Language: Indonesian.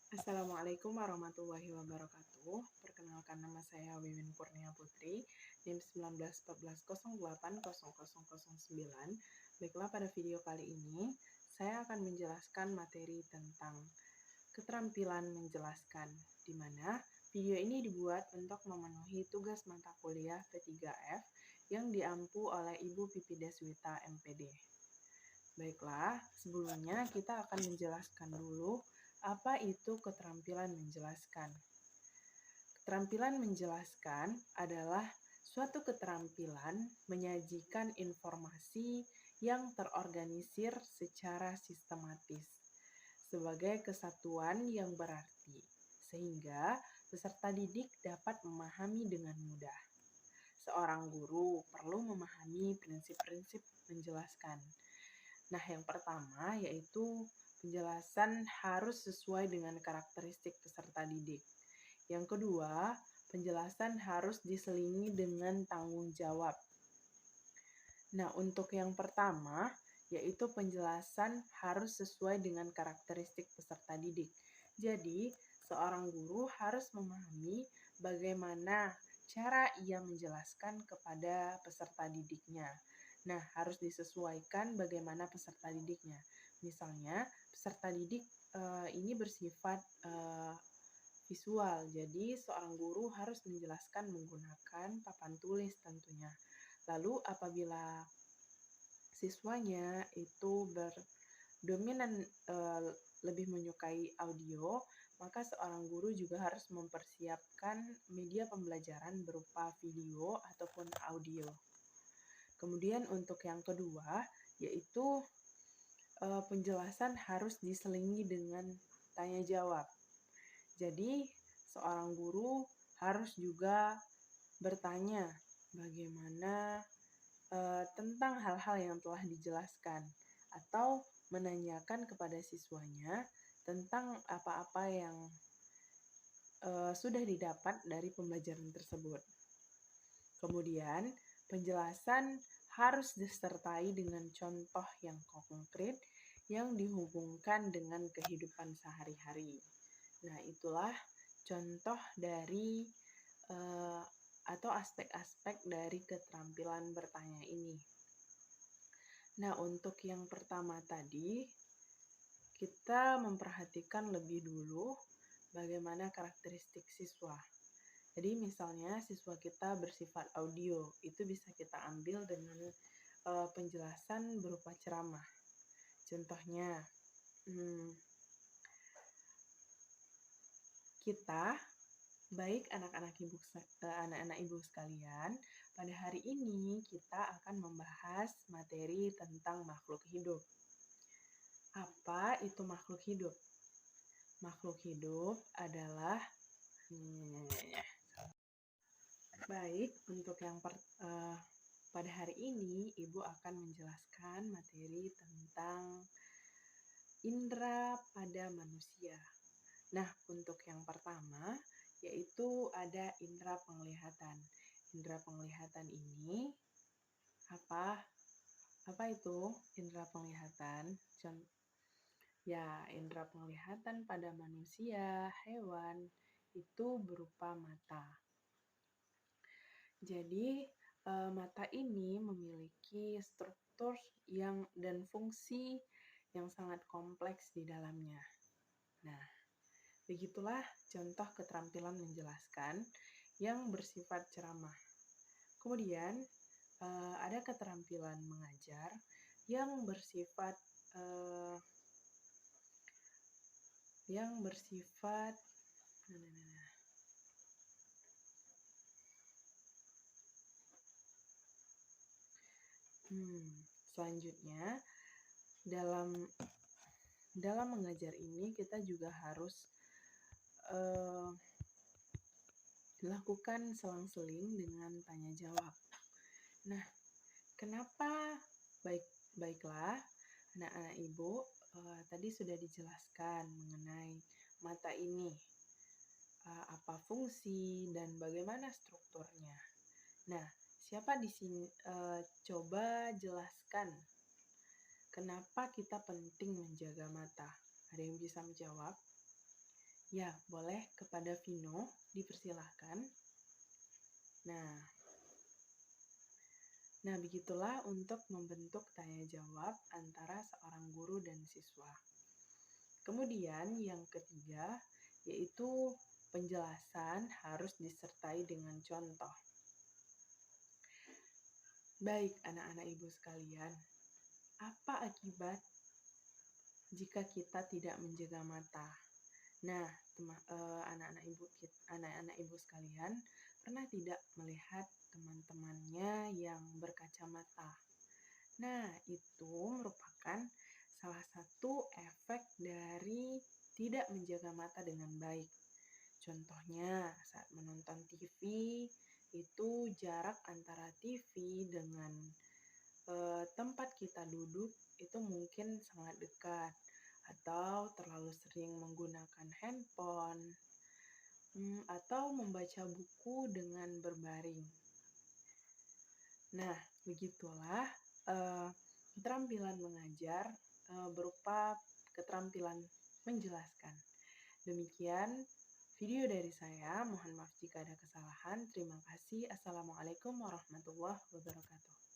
Assalamualaikum warahmatullahi wabarakatuh. Perkenalkan, nama saya Wiwin Kurnia Putri, NIM 1914080009. Baiklah, pada video kali ini saya akan menjelaskan materi tentang keterampilan menjelaskan, di mana video ini dibuat untuk memenuhi tugas mata kuliah P3F yang diampu oleh Ibu Pipi Deswita MPD. Baiklah, sebelumnya kita akan menjelaskan dulu apa itu keterampilan menjelaskan. Keterampilan menjelaskan adalah suatu keterampilan menyajikan informasi yang terorganisir secara sistematis sebagai kesatuan yang berarti, sehingga peserta didik dapat memahami dengan mudah. Seorang guru perlu memahami prinsip-prinsip menjelaskan. Nah, yang pertama yaitu penjelasan harus sesuai dengan karakteristik peserta didik. Yang kedua, penjelasan harus diselingi dengan tanggung jawab. Nah, untuk yang pertama yaitu penjelasan harus sesuai dengan karakteristik peserta didik. Jadi, seorang guru harus memahami bagaimana cara ia menjelaskan kepada peserta didiknya. Nah, harus disesuaikan bagaimana peserta didiknya. Misalnya, peserta didik ini bersifat visual. Jadi, seorang guru harus menjelaskan menggunakan papan tulis tentunya. Lalu, apabila siswanya itu berdominan lebih menyukai audio, maka seorang guru juga harus mempersiapkan media pembelajaran berupa video ataupun audio. Kemudian untuk yang kedua, yaitu penjelasan harus diselingi dengan tanya jawab. Jadi, seorang guru harus juga bertanya bagaimana tentang hal-hal yang telah dijelaskan atau menanyakan kepada siswanya tentang apa-apa yang sudah didapat dari pembelajaran tersebut. Kemudian, penjelasan harus disertai dengan contoh yang konkret yang dihubungkan dengan kehidupan sehari-hari. Nah, itulah contoh dari atau aspek-aspek dari keterampilan bertanya ini. Nah, untuk yang pertama tadi, kita memperhatikan lebih dulu bagaimana karakteristik siswa. Jadi misalnya siswa kita bersifat audio, itu bisa kita ambil dengan penjelasan berupa ceramah. Contohnya, kita, baik anak-anak ibu sekalian, pada hari ini kita akan membahas materi tentang makhluk hidup. Apa itu makhluk hidup? Makhluk hidup adalah baik, untuk yang pada hari ini Ibu akan menjelaskan materi tentang indera pada manusia. Nah, untuk yang pertama yaitu ada indera penglihatan. Indera penglihatan ini apa itu indera penglihatan? Ya, indera penglihatan pada manusia, hewan itu berupa mata. Jadi, mata ini memiliki struktur dan fungsi yang sangat kompleks di dalamnya. Nah, begitulah contoh keterampilan menjelaskan yang bersifat ceramah. Kemudian, ada keterampilan mengajar yang bersifat selanjutnya, dalam mengajar ini kita juga harus dilakukan selang-seling dengan tanya jawab. Nah, kenapa baiklah anak-anak ibu tadi sudah dijelaskan mengenai mata ini, apa fungsi dan bagaimana strukturnya. Nah, siapa di sini coba jelaskan kenapa kita penting menjaga mata? Ada yang bisa menjawab? Ya, boleh kepada Vino, dipersilahkan. Nah, begitulah untuk membentuk tanya jawab antara seorang guru dan siswa. Kemudian yang ketiga, yaitu penjelasan harus disertai dengan contoh. Baik, anak-anak ibu sekalian, apa akibat jika kita tidak menjaga mata? Nah, anak-anak ibu sekalian, pernah tidak melihat teman-temannya yang berkacamata? Nah, itu merupakan salah satu efek dari tidak menjaga mata dengan baik. Contohnya, saat menonton TV, itu jarak antara TV dengan tempat kita duduk itu mungkin sangat dekat, atau terlalu sering menggunakan handphone, atau membaca buku dengan berbaring. Nah, begitulah keterampilan mengajar berupa keterampilan menjelaskan. Demikian video dari saya. Mohon maaf jika ada kesalahan. Terima kasih. Assalamualaikum warahmatullahi wabarakatuh.